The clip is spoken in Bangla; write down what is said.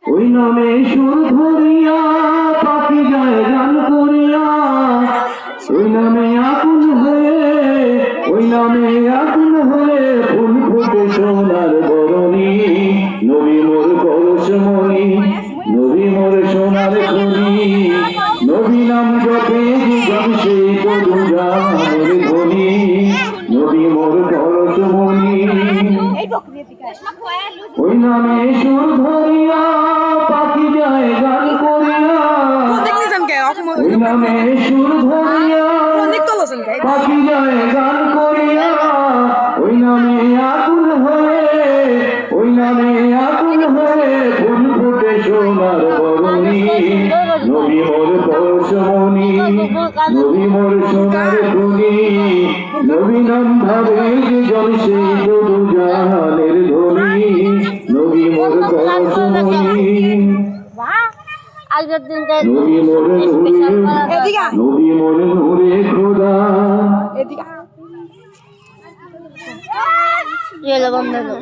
ওই নামে সুর ধরিয়া পাখি যায় গান করিয়া, ওই নামে আগুন হয়ে, ওই নামে আগুন হয়ে ফুল ফুটে সোনার বরণী। নবী মোর পরশমণি, নবী মোর সোনার খনি, নবী নাম জপে জীবন সেই তরু জাহানের ধ্বনি। নবী মোর পরশমণি, ওই নামে সুর ধরিয়া পাখি যায় গান করিয়া, ওই নামে সুর ধরিয়া পাখি যায় গান করিয়া, ওই নামে আগুন হয়ে, ওই নামে আগুন হয়ে ফুল ফুটে সোনার বরণী। নবী মোর পরশমণি, নবী মোর সোনার খনি, নবী নাম ভাবে জন সেই তরু জাহানের ধ্বনি। নবী মোর পরশমণি, নবী মোর নূরে, নবী মোর নূরে খোদা। ये लो बंद कर दो।